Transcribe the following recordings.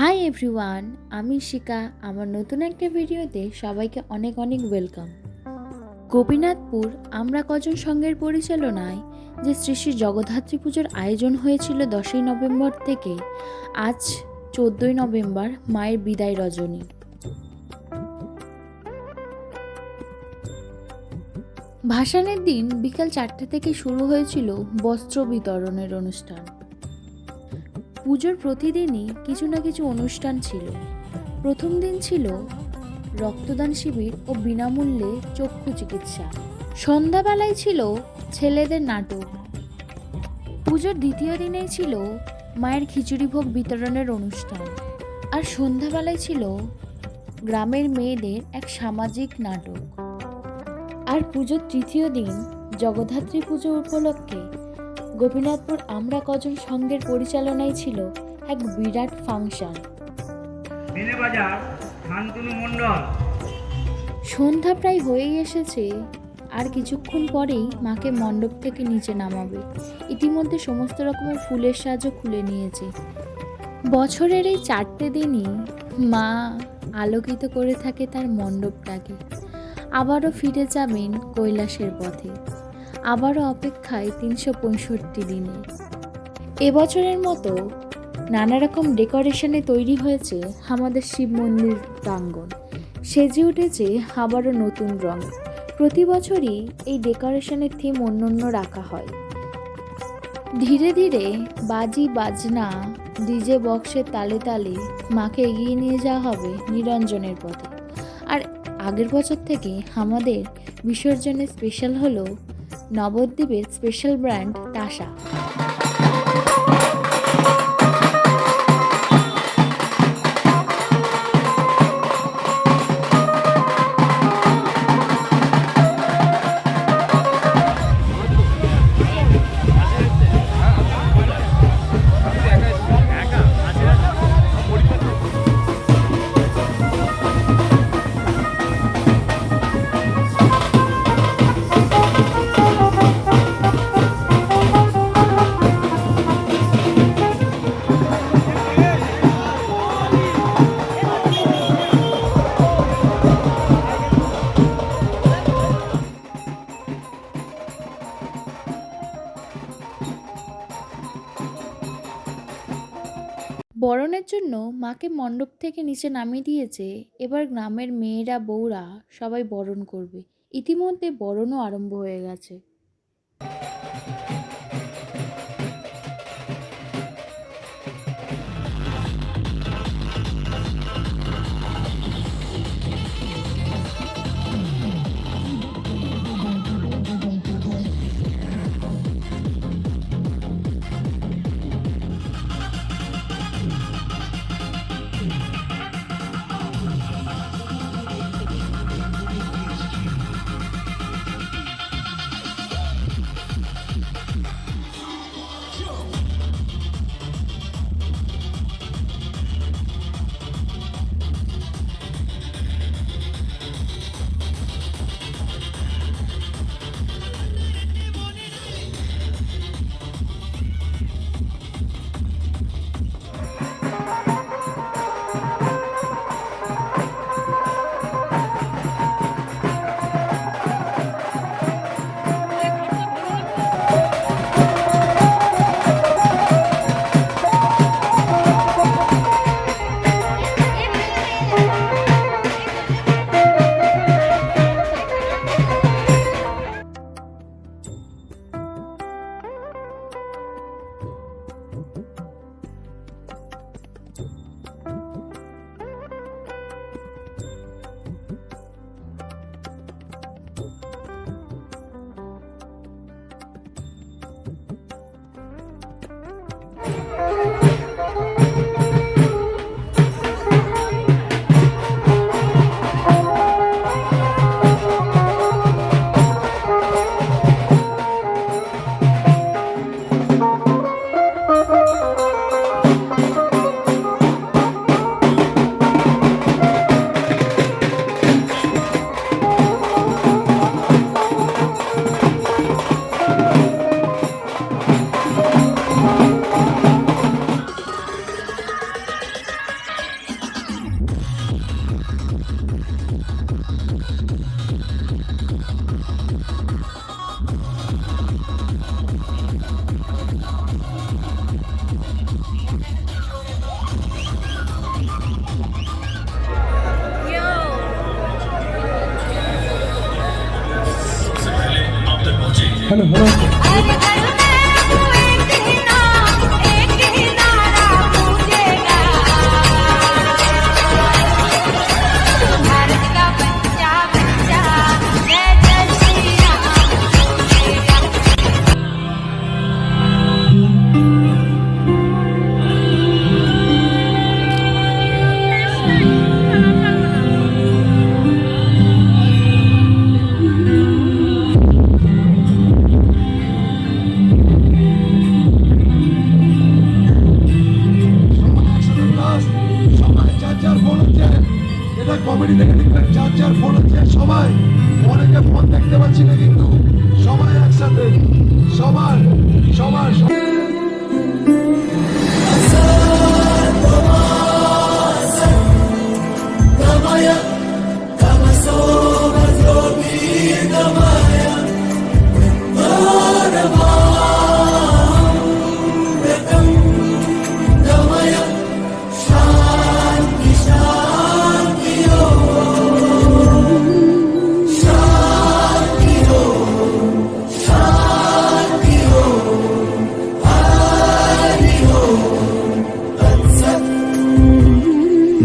Hi everyone, আমি শিকা। আমার নতুন একটা ভিডিওতে সবাইকে অনেক অনেক ওয়েলকাম। গোপীনাথপুর আমরা কজন সঙ্গের পরিচালনায় যে শ্রী শ্রী জগদ্ধাত্রী পুজোর আয়োজন হয়েছিল 10ই নভেম্বর থেকে আজ 14ই নভেম্বর মায়ের বিদায় রজনী। ভাসানের দিন বিকাল 4টে থেকে শুরু হয়েছিল বস্ত্র বিতরণের অনুষ্ঠান। পুজোর প্রতিদিনই কিছু না কিছু অনুষ্ঠান ছিল। প্রথম দিন ছিল রক্তদান শিবির ও বিনামূল্যে চক্ষু চিকিৎসা। সন্ধ্যাবেলায় ছিল ছেলেদের নাটক। পুজোর দ্বিতীয় দিনেই ছিল মায়ের খিচুড়ি ভোগ বিতরণের অনুষ্ঠান। আর সন্ধ্যাবেলায় ছিল গ্রামের মেয়েদের এক সামাজিক নাটক। আর পুজোর তৃতীয় দিন জগদ্ধাত্রী পুজো উপলক্ষে গোপীনাথপুর আমরা কজন সঙ্গের পরিচালনায় ছিল এক বিরাট ফাংশন। সন্ধ্যা প্রায় হয়েই এসেছে, আর কিছুক্ষণ পরেই মাকে মণ্ডপ থেকে নিচে নামাবে। ইতিমধ্যে সমস্ত রকমের ফুলের সাজও খুলে নিয়েছে। বছরের এই 4টে দিনই মা আলোকিত করে থাকে তার মণ্ডপটাকে। আবারও ফিরে যাবেন কৈলাসের পথে, আবারও অপেক্ষায় 365 দিনে। এবছরের মতো নানা রকম ডেকোরেশনে তৈরি হয়েছে আমাদের শিব মন্দির প্রাঙ্গণ। সেজে উঠেছে আবারও নতুন রঙ। প্রতি বছরই এই ডেকোরেশনের থিম অন্য রাখা হয়। ধীরে ধীরে বাজি বাজনা ডিজে বক্সের তালে তালে মাকে এগিয়ে নিয়ে যাওয়া হবে নিরঞ্জনের পথে। আর আগের বছর থেকে আমাদের বিসর্জনের স্পেশাল হলো নবদ্বীপের স্পেশাল ব্র্যান্ড টাসা। বরণের জন্য মাকে মণ্ডপ থেকে নিচে নামিয়ে দিয়েছে। এবার গ্রামের মেয়েরা বউরা সবাই বরণ করবে। ইতিমধ্যে বরণও আরম্ভ হয়ে গেছে। Hello hello. সবাই যার যার ফোন হচ্ছে, এটা কমেডি দেখে দেখবেন, যার যার ফোন হচ্ছে সবাই, অনেকে ফোন দেখতে পাচ্ছি না কিন্তু সবাই একসাথে, সবার সবার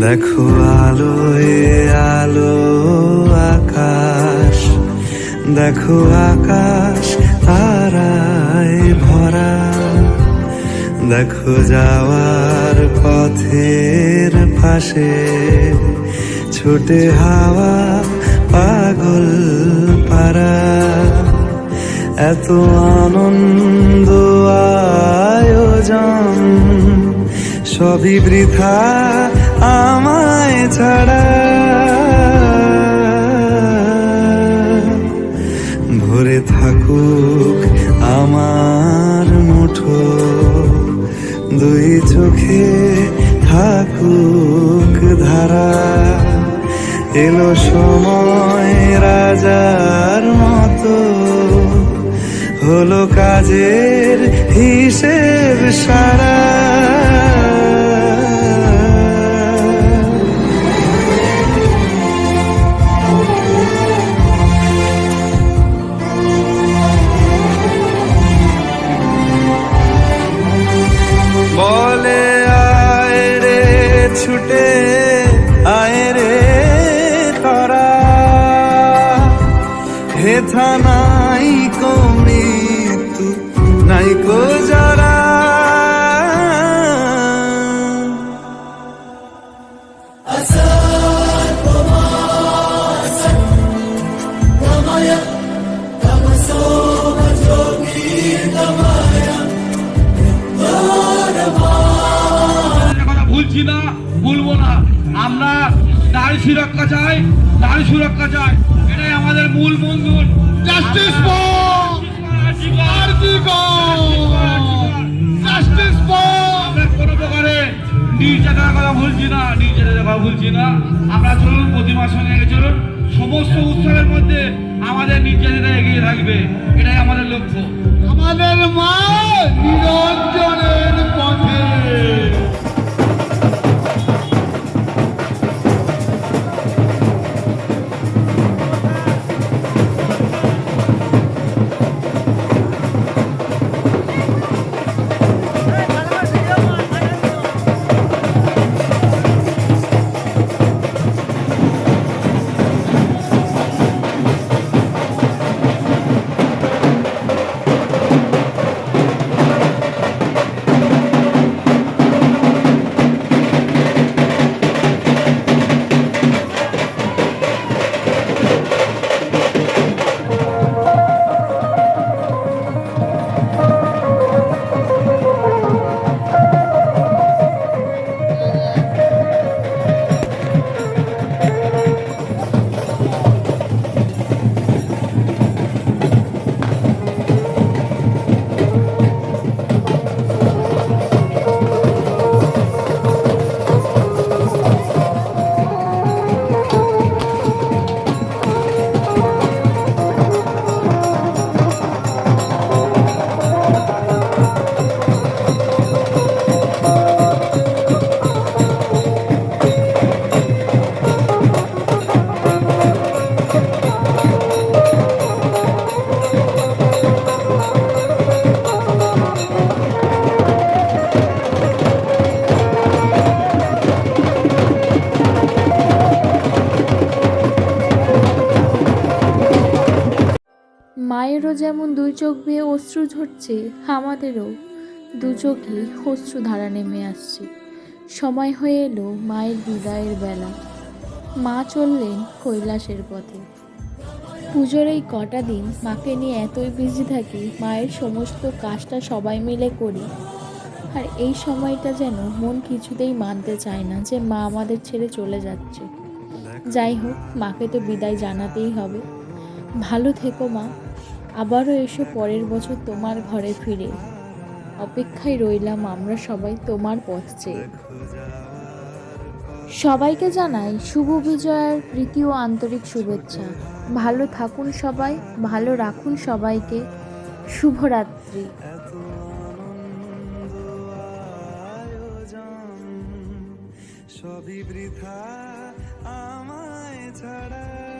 দেখো আলোয় আলো আকাশ, দেখো আকাশ তারায় ভরা, দেখো যাওয়ার পথের পাশে ছুটে হাওয়া পাগল পারা, এত আনন্দ আয়োজন সবই বৃথা আমায় ছাড়া। ভরে থাকুক আমার মুঠো, দুই চোখে থাকুক ধারা, এলো সময় রাজার মতো, হলো কাজের হিসেব সারা। বলে আয় রে ছুটে আয় রে তারা, হেথা নাই কো মৃত্যু নাই কো যারা। ভুলছি না, ভুলবো না। আমরা নারী সুরক্ষা চাই, নারী সুরক্ষা চাই, এটাই আমাদের মূল মন্ত্র। জাস্টিস জাস্টিস আমরা কোনো প্রকারে নির্যাতনের কথা ভুলছি না, নির্যাতনের কথা ভুলছি না। আমরা চলুন প্রতিমার সঙ্গে এগিয়ে চলুন, সমস্ত উৎসবের মধ্যে আমাদের নির্যাতনটা এগিয়ে থাকবে, এটাই আমাদের লক্ষ্য। আমাদের মা নিরঞ্জনের পথে। মায়েরও যেমন দুই চোখ বেয়ে অশ্রু ঝরছে, আমাদেরও দু চোখে অশ্রু ধারা নেমে আসছে। সময় হয়ে এলো মায়ের বিদায়ের বেলা। মা চললেন কৈলাসের পথে। পুজোর এই কটা দিন মাকে নিয়ে এতই বিজি থাকি, মায়ের সমস্ত কাজটা সবাই মিলে করি। আর এই সময়টা যেন মন কিছুতেই মানতে চায় না যে মা আমাদের ছেড়ে চলে যাচ্ছে। যাই হোক, মাকে তো বিদায় জানাতেই হবে। ভালো থেকো মা, আবারও এসো পরের বছর তোমার ঘরে ফিরে। অপেক্ষায় রইলাম আমরা সবাই তোমার পথ চেয়ে। সবাইকে জানাই শুভ বিজয়ার প্রীতি ও আন্তরিক শুভেচ্ছা। ভালো থাকুন সবাই, ভালো রাখুন সবাইকে। শুভরাত্রি। এত আনন্দ আয়োজন সবই বৃথা আমায় ছাড়া।